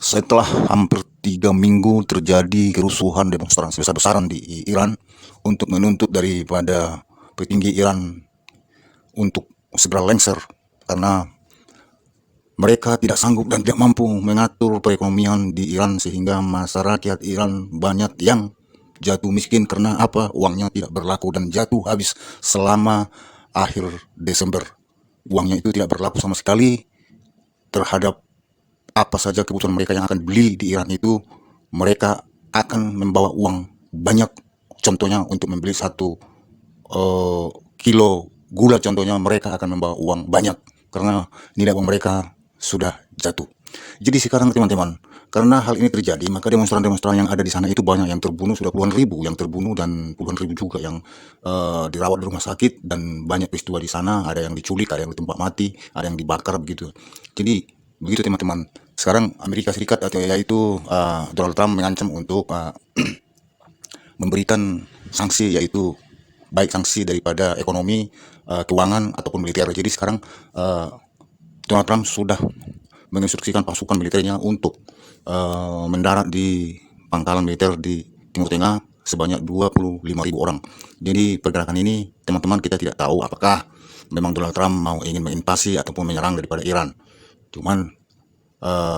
Setelah hampir 3 minggu terjadi kerusuhan demonstrasi besar-besaran di Iran untuk menuntut daripada petinggi Iran untuk segera lengser karena mereka tidak sanggup dan tidak mampu mengatur perekonomian di Iran, sehingga masyarakat Iran banyak yang jatuh miskin karena apa? Uangnya tidak berlaku dan jatuh habis selama akhir Desember. Uangnya itu tidak berlaku sama sekali terhadap apa saja kebutuhan mereka yang akan beli di Iran itu. Mereka akan membawa uang banyak, contohnya untuk membeli 1 kilo gula, contohnya mereka akan membawa uang banyak karena nilai uang mereka sudah jatuh. Jadi sekarang teman-teman, karena hal ini terjadi, maka demonstran-demonstran yang ada di sana itu banyak yang terbunuh, sudah puluhan ribu yang terbunuh dan puluhan ribu juga yang dirawat di rumah sakit, dan banyak peristiwa di sana, ada yang diculik, ada yang ditembak mati, ada yang dibakar begitu. Jadi begitu teman-teman. Sekarang Amerika Serikat atau yaitu Donald Trump mengancam untuk memberikan sanksi, yaitu baik sanksi daripada ekonomi, keuangan ataupun militer. Jadi sekarang Donald Trump sudah menginstruksikan pasukan militernya untuk mendarat di pangkalan militer di Timur Tengah sebanyak 25.000 orang. Jadi pergerakan ini teman-teman, kita tidak tahu apakah memang Donald Trump ingin menginvasi ataupun menyerang daripada Iran. Cuman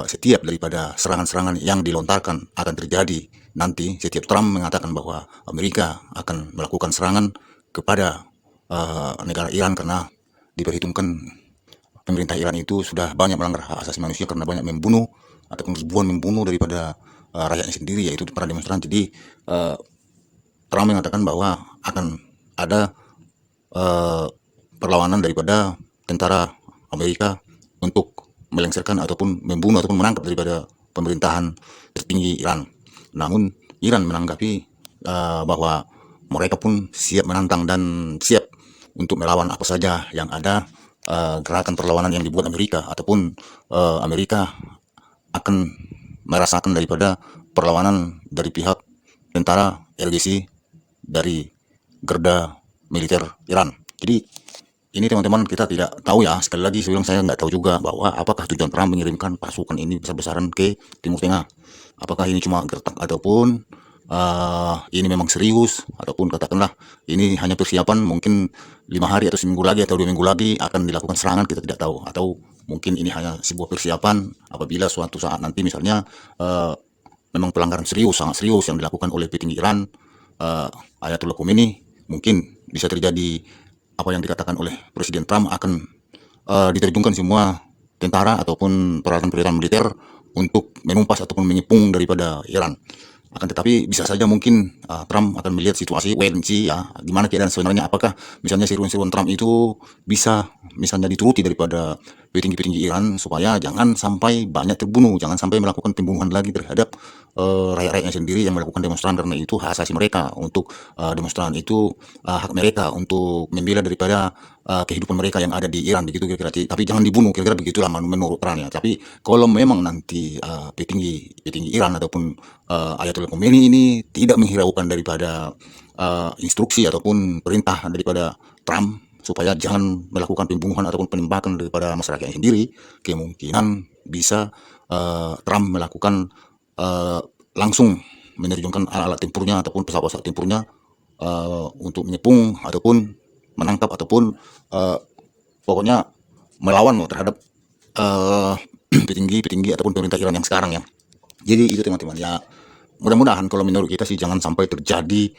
setiap daripada serangan-serangan yang dilontarkan akan terjadi nanti, setiap Trump mengatakan bahwa Amerika akan melakukan serangan kepada negara Iran karena diperhitungkan pemerintah Iran itu sudah banyak melanggar hak asasi manusia karena banyak membunuh ataupun ribuan membunuh daripada rakyatnya sendiri, yaitu para demonstran. Jadi Trump mengatakan bahwa akan ada perlawanan daripada tentara Amerika untuk melengsarkan ataupun membunuh ataupun menangkap daripada pemerintahan tertinggi Iran. Namun Iran menanggapi bahwa mereka pun siap menantang dan siap untuk melawan apa saja yang ada, gerakan perlawanan yang dibuat Amerika, ataupun Amerika akan merasakan daripada perlawanan dari pihak tentara LGC dari Garda Militer Iran. Jadi ini teman-teman, kita tidak tahu ya. Sekali lagi saya bilang, saya nggak tahu juga bahwa apakah tujuan Trump mengirimkan pasukan ini besar-besaran ke Timur Tengah. Apakah ini cuma gertak ataupun ini memang serius, ataupun katakanlah ini hanya persiapan, mungkin 5 hari atau seminggu lagi atau 2 minggu lagi akan dilakukan serangan, kita tidak tahu. Atau mungkin ini hanya sebuah persiapan apabila suatu saat nanti misalnya memang pelanggaran serius, sangat serius yang dilakukan oleh petinggi Iran, Ayatollah Khomeini, mungkin bisa terjadi apa yang dikatakan oleh Presiden Trump, akan diterjunkan semua tentara ataupun peralatan-peralatan militer untuk menumpas ataupun mengepung daripada Iran. Akan tetapi bisa saja mungkin Trump akan melihat situasi wait and see ya, gimana keadaan sebenarnya, apakah misalnya seruan-seruan Trump itu bisa misalnya dituruti daripada petinggi-petinggi Iran supaya jangan sampai banyak terbunuh, jangan sampai melakukan pembunuhan lagi terhadap rakyat-rakyatnya sendiri yang melakukan demonstran, karena itu hak asasi mereka untuk demonstran, itu hak mereka untuk membela daripada kehidupan mereka yang ada di Iran, begitu kira-kira. Tapi jangan dibunuh, kira-kira begitulah menurut Trump ya. Tapi kalau memang nanti petinggi Iran ataupun Ayatollah Khomeini ini tidak menghiraukan daripada instruksi ataupun perintah daripada Trump supaya jangan melakukan pembunuhan ataupun penembakan daripada masyarakatnya sendiri, kemungkinan bisa Trump melakukan langsung menerjunkan alat-alat tempurnya ataupun pesawat-pesawat tempurnya untuk mengepung ataupun menangkap ataupun pokoknya melawan terhadap petinggi-petinggi ataupun pemerintah Iran yang sekarang ya. Jadi itu teman-teman ya, mudah-mudahan kalau menurut kita sih jangan sampai terjadi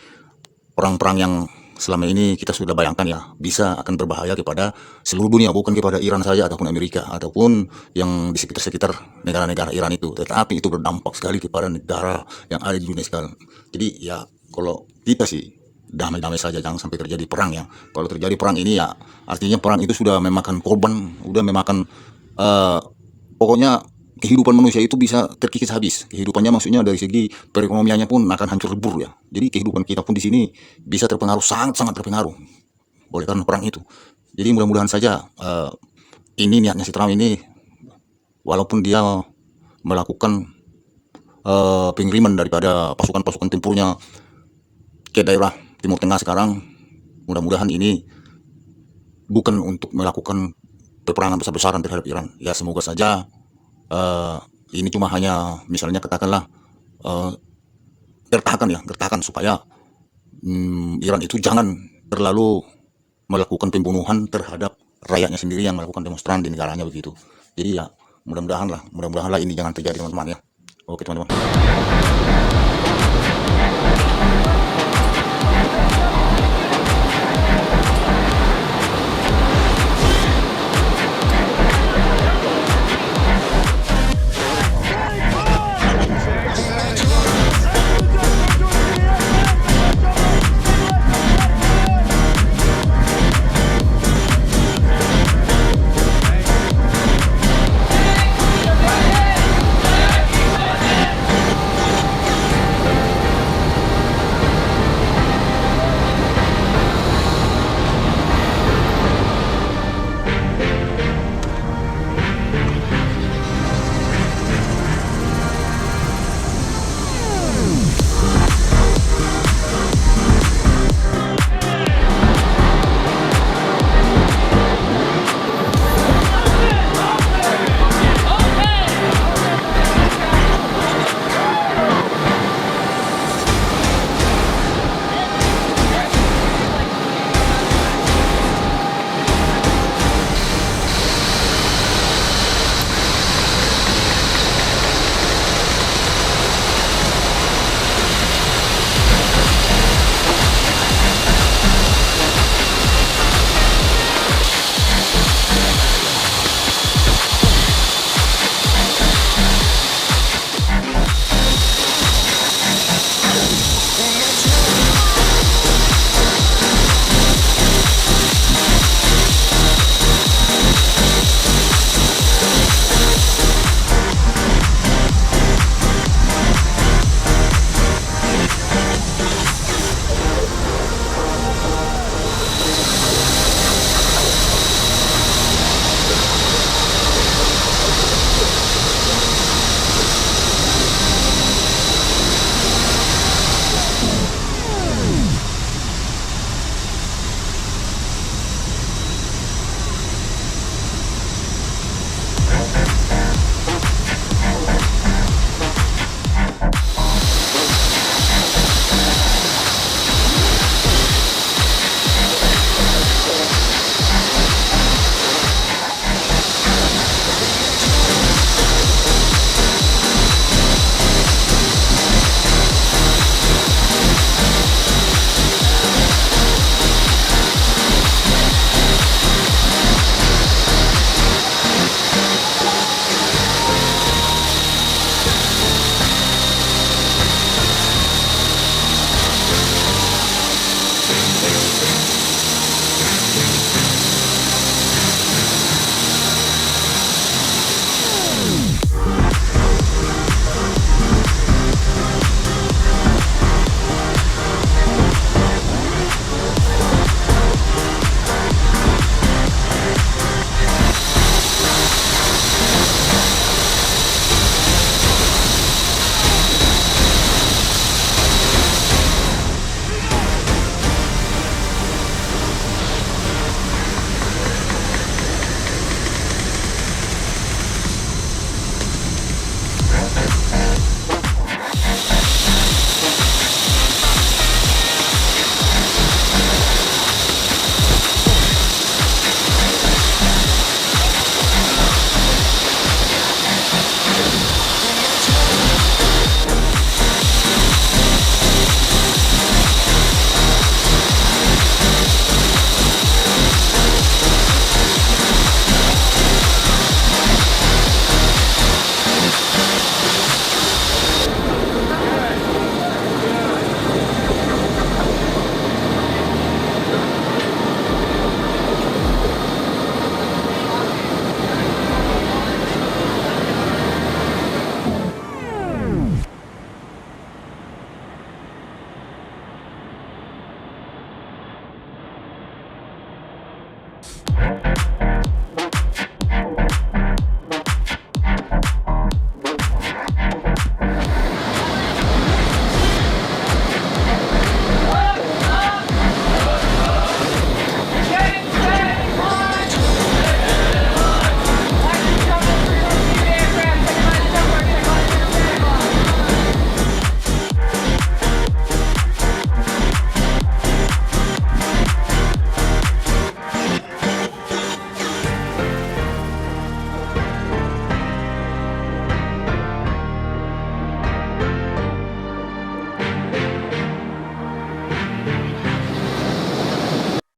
perang-perang yang selama ini kita sudah bayangkan ya, bisa akan berbahaya kepada seluruh dunia, bukan kepada Iran saja ataupun Amerika ataupun yang di sekitar-sekitar negara-negara Iran itu, tetapi itu berdampak sekali kepada negara yang ada di dunia sekarang. Jadi ya kalau kita sih damai-damai saja, jangan sampai terjadi perang ya. Kalau terjadi perang ini ya artinya perang itu sudah memakan korban, sudah memakan pokoknya kehidupan manusia itu bisa terkikis habis. Kehidupannya maksudnya dari segi perekonomiannya pun akan hancur lebur ya. Jadi kehidupan kita pun di sini bisa terpengaruh, sangat-sangat terpengaruh oleh karena perang itu. Jadi mudah-mudahan saja ini niatnya si Trump ini, walaupun dia melakukan pengiriman daripada pasukan-pasukan tempurnya ke daerah Timur Tengah sekarang, mudah-mudahan ini bukan untuk melakukan peperangan besar-besaran terhadap Iran. Ya semoga saja ini cuma hanya misalnya katakanlah eh, gertakan supaya Iran itu jangan terlalu melakukan pembunuhan terhadap rakyatnya sendiri yang melakukan demonstran di negaranya begitu. Jadi ya mudah-mudahan lah ini jangan terjadi teman-teman ya. Oke teman-teman.